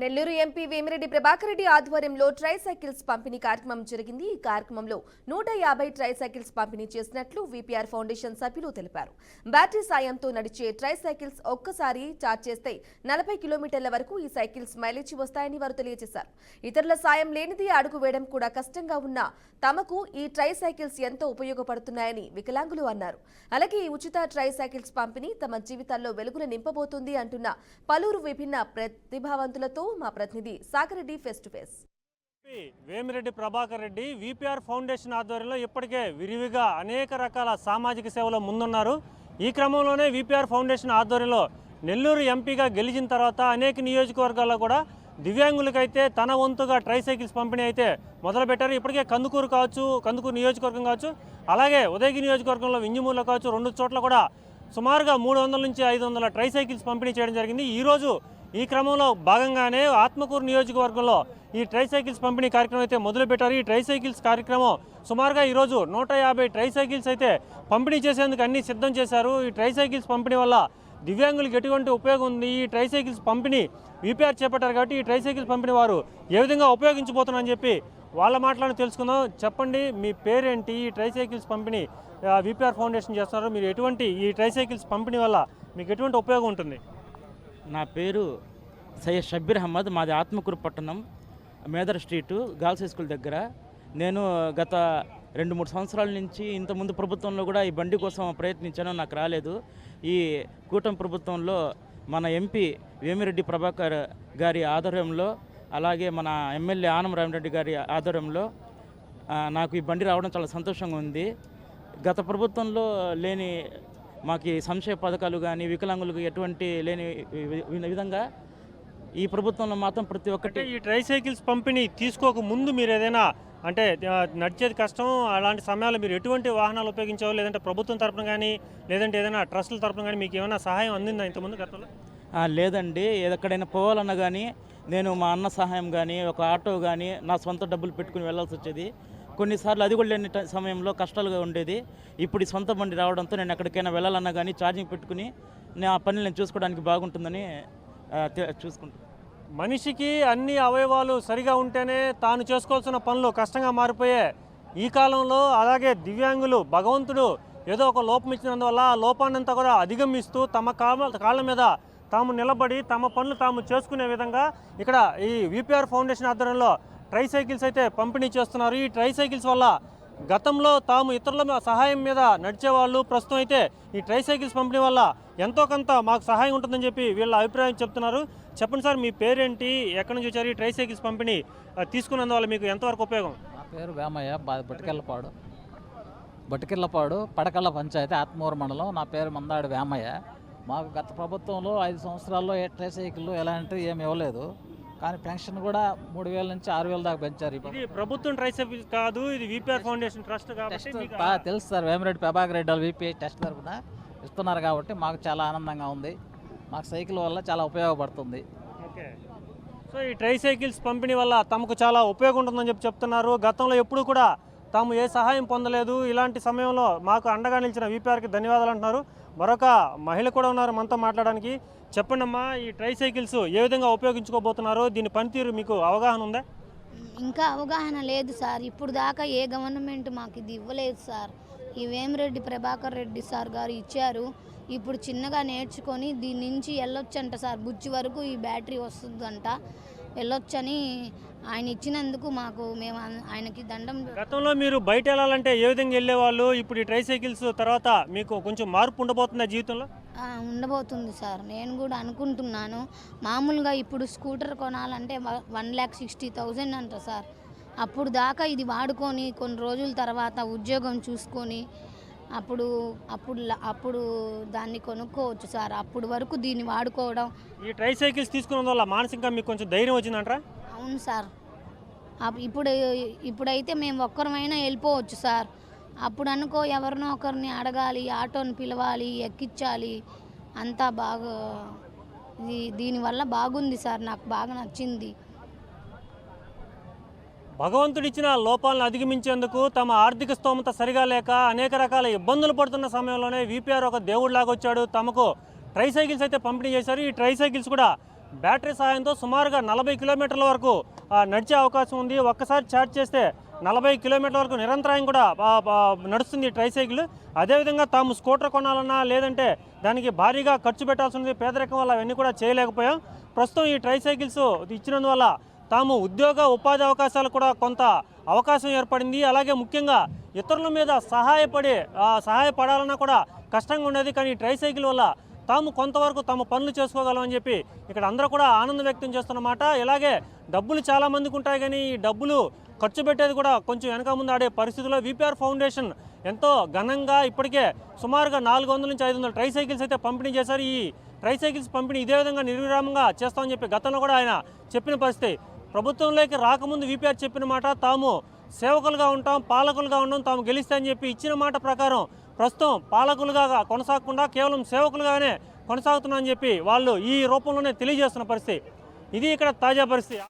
Nellore MP Vemireddy Prabhakar Reddy ఆధ్వర్యంలో tricycles పంపిణీ కార్యక్రమం జరిగింది. ఈ కార్యక్రమంలో 150 ట్రైసైకిల్స్ పంపిణీ చేసినట్లు విపిఆర్ ఫౌండేషన్ సభ్యులు తెలిపారు. బ్యాటరీ సాయంతో నడిచే ట్రైసైకిల్స్ ఒక్కసారి చార్జ్ చేస్తే 40 కిలోమీటర్ల వరకు ఈ సైకిల్స్ మైలేజ్ వస్తాయని వారు తెలియజేశారు. ఇతరుల సాయం లేనిది అడుగు వేయడం కూడా కష్టంగా ఉన్నా తమకు ఈ ట్రైసైకిల్స్ ఎంతో ఉపయోగపడుతున్నాయని వికలాంగులు అన్నారు. అలాగే ఈ ఉచిత ట్రైసైకిల్స్ పంపిణీ తమ జీవితాల్లో వెలుగులు నింపబోతుంది అంటున్న పలువురు విభిన్న ప్రతిభావంతులతో మా ప్రతినిధి Sagar Reddy face to face. Vemireddy Prabhakar Reddy VPR foundation ఆధ్వర్యంలో ఇప్పటికే విరివిగా అనేక రకాల సామాజిక సేవలో ముందున్నారు. ఈ క్రమంలోనే విపిఆర్ ఫౌండేషన్ ఆధ్వర్యంలో నెల్లూరు ఎంపీగా గెలిచిన తర్వాత అనేక నియోజకవర్గాల్లో కూడా దివ్యాంగులకైతే తన వంతుగా ట్రైసైకిల్స్ పంపిణీ అయితే మొదలుపెట్టారు. ఇప్పటికే కందుకూరు నియోజకవర్గం కావచ్చు, అలాగే ఉదయగిరి నియోజకవర్గంలో వింజమూరులో కావచ్చు, 2 చోట్ల కూడా సుమారుగా 300 నుంచి 500 ట్రైసైకిల్స్ పంపిణీ చేయడం జరిగింది. ఈరోజు ఈ క్రమంలో భాగంగానే ఆత్మకూరు నియోజకవర్గంలో ఈ ట్రైసైకిల్స్ పంపిణీ కార్యక్రమం అయితే మొదలుపెట్టారు. ఈ ట్రైసైకిల్స్ కార్యక్రమం సుమారుగా ఈరోజు 150 ట్రైసైకిల్స్ అయితే పంపిణీ చేసేందుకు అన్ని సిద్ధం చేశారు. ఈ ట్రైసైకిల్స్ పంపిణీ వల్ల దివ్యాంగులకు ఎటువంటి ఉపయోగం ఉంది, ఈ ట్రైసైకిల్స్ పంపిణీ విపిఆర్ చేపట్టారు కాబట్టి ఈ ట్రైసైకిల్స్ పంపిణీ వారు ఏ విధంగా ఉపయోగించబోతున్నారని చెప్పి వాళ్ళ మాటలను తెలుసుకుందాం. చెప్పండి, మీ పేరేంటి, ఈ ట్రైసైకిల్స్ పంపిణీ విపిఆర్ ఫౌండేషన్ చేస్తున్నారు, మీరు ఎటువంటి ఈ ట్రైసైకిల్స్ పంపిణీ వల్ల మీకు ఎటువంటి ఉపయోగం ఉంటుంది? నా పేరు సయ్యద్ షబ్బీర్ అహ్మద్, మాది ఆత్మకూరు పట్టణం, Medar street, girls high school దగ్గర. నేను గత 2-3 సంవత్సరాల నుంచి ఇంతకుముందు ప్రభుత్వంలో కూడా ఈ బండి కోసం ప్రయత్నించాను, నాకు రాలేదు. ఈ కూటమి ప్రభుత్వంలో మన ఎంపీ వేమిరెడ్డి ప్రభాకర్ గారి ఆధ్వర్యంలో, అలాగే మన ఎమ్మెల్యే ఆనం రామిరెడ్డి గారి ఆధ్వర్యంలో నాకు ఈ బండి రావడం చాలా సంతోషంగా ఉంది. గత ప్రభుత్వంలో లేని మాకు సంక్షేమ పథకాలు కానీ వికలాంగులకు ఎటువంటి లేని విధంగా ఈ ప్రభుత్వంలో మాత్రం ప్రతి ఒక్కటి. ఈ ట్రైసైకిల్స్ పంపిణీ తీసుకోక ముందు మీరు ఏదైనా అంటే నడిచేది కష్టం, అలాంటి సమయాల్లో మీరు ఎటువంటి వాహనాలు ఉపయోగించావు, లేదంటే ప్రభుత్వం తరపున కానీ లేదంటే ఏదైనా ట్రస్టుల తరపున కానీ మీకు ఏమైనా సహాయం అందిందా ఇంతకుముందు గతంలో? లేదండి, ఎక్కడైనా పోవాలన్నా కానీ నేను మా అన్న సహాయం కానీ ఒక ఆటో కానీ నా సొంత డబ్బులు పెట్టుకుని వెళ్ళాల్సి వచ్చేది. కొన్నిసార్లు అది కూడా లేని సమయంలో కష్టాలుగా ఉండేది. ఇప్పుడు ఈ సొంత బండి రావడంతో నేను ఎక్కడికైనా వెళ్ళాలన్నా కానీ ఛార్జింగ్ పెట్టుకుని ఆ పనులు నేను చూసుకోవడానికి బాగుంటుందని చూసుకుంటాను. మనిషికి అన్ని అవయవాలు సరిగా ఉంటేనే తాను చేసుకోవాల్సిన పనులు కష్టంగా మారిపోయే ఈ కాలంలో, అలాగే దివ్యాంగులు భగవంతుడు ఏదో ఒక లోపం ఇచ్చినందువల్ల ఆ లోపాన్నంతా కూడా అధిగమిస్తూ తమ కాళ్ళ మీద తాము నిలబడి తమ పనులు తాము చేసుకునే విధంగా ఇక్కడ ఈ విపిఆర్ ఫౌండేషన్ ఆధ్వర్యంలో ట్రైసైకిల్స్ అయితే పంపిణీ చేస్తున్నారు. ఈ ట్రైసైకిల్స్ వల్ల గతంలో తాము ఇతరుల సహాయం మీద నడిచేవాళ్ళు ప్రస్తుతం అయితే ఈ ట్రైసైకిల్స్ పంపిణీ వల్ల ఎంతో కొంత మాకు సహాయం ఉంటుందని చెప్పి వీళ్ళ అభిప్రాయం చెప్తున్నారు. చెప్పండి సార్, మీ పేరేంటి, ఎక్కడి నుంచి వచ్చారు, ఈ ట్రైసైకిల్స్ పంపిణీ తీసుకున్నందువల్ల మీకు ఎంతవరకు ఉపయోగం? నా పేరు వేమయ్య, బటికెళ్ళపాడు పడకళ్ళ పంచాయతీ, ఆత్మూరు మండలం. నా పేరు మందాడు వేమయ్య. మాకు గత ప్రభుత్వంలో 5 సంవత్సరాల్లో ఏ ట్రైసైకిళ్ళు ఎలాంటివి ఏమి ఇవ్వలేదు, కానీ పెన్షన్ కూడా 3,000 నుంచి 6,000 దాకా పెంచారు. ఇది ప్రభుత్వం ట్రైసైకిల్ కాదు, ఇది విపిఆర్ ఫౌండేషన్ ట్రస్ట్ కాబట్టి తెలుసు సార్. వేమిరెడ్డి ప్రభాకర్ రెడ్డి వాళ్ళు విపిఐ టెస్ట్ తరఫున ఇస్తున్నారు కాబట్టి మాకు చాలా ఆనందంగా ఉంది. మాకు సైకిల్ వల్ల చాలా ఉపయోగపడుతుంది. ఓకే, సో ఈ ట్రైసైకిల్స్ పంపిణీ వల్ల తమకు చాలా ఉపయోగం ఉంటుందని చెప్తున్నారు. గతంలో ఎప్పుడు కూడా తాము ఏ సహాయం పొందలేదు, ఇలాంటి సమయంలో మాకు అండగా నిలిచిన విపిఆర్కి ధన్యవాదాలు అంటున్నారు. మరొక మహిళ కూడా ఉన్నారు మనతో మాట్లాడడానికి. చెప్పండి అమ్మా, ఈ ట్రైసైకిల్స్ ఏ విధంగా ఉపయోగించుకోబోతున్నారు, దీని పనితీరు మీకు అవగాహన ఉందా? ఇంకా అవగాహన లేదు సార్. ఇప్పుడు దాకా ఏ గవర్నమెంట్ మాకు ఇది ఇవ్వలేదు సార్. ఈ వేమిరెడ్డి ప్రభాకర్ రెడ్డి సార్ గారు ఇచ్చారు. ఇప్పుడు చిన్నగా నేర్చుకొని దీని నుంచి వెళ్ళొచ్చంట సార్, బుజ్జి వరకు ఈ బ్యాటరీ వస్తుందంట, వెళ్ళొచ్చని ఆయన ఇచ్చినందుకు మేము ఆయనకి దండం. గతంలో మీరు బయట వెళ్ళాలంటే ఏ విధంగా వెళ్ళేవాళ్ళు, ఇప్పుడు ఈ ట్రైసైకిల్స్ తర్వాత మీకు కొంచెం మార్పు ఉండబోతుందా జీవితంలో? ఉండబోతుంది సార్, నేను కూడా అనుకుంటున్నాను. మామూలుగా ఇప్పుడు స్కూటర్ కొనాలంటే 1,60,000 అంట సార్. అప్పుడు దాకా ఇది వాడుకొని కొన్ని రోజుల తర్వాత ఉద్యోగం చూసుకొని అప్పుడు దాన్ని కొనుక్కోవచ్చు సార్. అప్పుడు వరకు దీన్ని వాడుకోవడం. ఈ ట్రైసైకిల్స్ తీసుకున్న వల్ల మానసికంగా మీకు కొంచెం ధైర్యం వచ్చిందంటారా? అవును సార్. ఇప్పుడైతే మేము ఒక్కరమైనా వెళ్ళిపోవచ్చు సార్. అప్పుడు అనుకో ఎవరినో ఒకరిని అడగాలి, ఆటోని పిలవాలి, ఎక్కించాలి, అంతా బాగా దీనివల్ల బాగుంది సార్, నాకు బాగా నచ్చింది. భగవంతుడిచ్చిన లోపాలను అధిగమించేందుకు తమ ఆర్థిక స్తోమత సరిగా లేక అనేక రకాల ఇబ్బందులు పడుతున్న సమయంలోనే విపిఆర్ ఒక దేవుడిలాగా వచ్చాడు. తమకు ట్రైసైకిల్స్ అయితే పంపిణీ చేశారు. ఈ ట్రైసైకిల్స్ కూడా బ్యాటరీ సహాయంతో సుమారుగా 40 కిలోమీటర్ల వరకు నడిచే అవకాశం ఉంది. ఒక్కసారి ఛార్జ్ చేస్తే 40 కిలోమీటర్ల వరకు నిరంతరాయం కూడా నడుస్తుంది ట్రైసైకిల్. అదేవిధంగా తాము స్కూటర్ కొనాలన్నా లేదంటే దానికి భారీగా ఖర్చు పెట్టాల్సి ఉంది. పేదరికం వల్ల అవన్నీ కూడా చేయలేకపోయాం. ప్రస్తుతం ఈ ట్రైసైకిల్స్ ఇచ్చినందువల్ల తాము ఉపాధి అవకాశాలు కూడా కొంత అవకాశం ఏర్పడింది. అలాగే ముఖ్యంగా ఇతరుల మీద సహాయపడాలన్నా కూడా కష్టంగా ఉండేది. కానీ ఈ ట్రైసైకిల్ వల్ల తాము కొంతవరకు తమ పనులు చేసుకోగలమని చెప్పి ఇక్కడ అందరూ కూడా ఆనందం వ్యక్తం చేస్తున్నమాట. ఇలాగే డబ్బులు చాలామందికి ఉంటాయి, కానీ ఈ డబ్బులు ఖర్చు పెట్టేది కూడా కొంచెం వెనక ముందు ఆడే పరిస్థితుల్లో విపిఆర్ ఫౌండేషన్ ఎంతో ఘనంగా ఇప్పటికే సుమారుగా 400 నుంచి 500 ట్రైసైకిల్స్ అయితే పంపిణీ చేశారు. ఈ ట్రైసైకిల్స్ పంపిణీ ఇదే విధంగా నిర్విరామంగా చేస్తామని చెప్పి గతంలో కూడా ఆయన చెప్పిన పరిస్థితి. ప్రభుత్వంలోకి రాకముందు విపిఆర్ చెప్పిన మాట, తాము సేవకులుగా ఉంటాం, పాలకులుగా ఉంటాం, తాము గెలిస్తే అని చెప్పి ఇచ్చిన మాట ప్రకారం ప్రస్తుతం పాలకులుగా కొనసాగకుండా కేవలం సేవకులుగానే కొనసాగుతున్నామని చెప్పి వాళ్ళు ఈ రూపంలోనే తెలియజేస్తున్న పరిస్థితి. ఇది ఇక్కడ తాజా పరిస్థితి.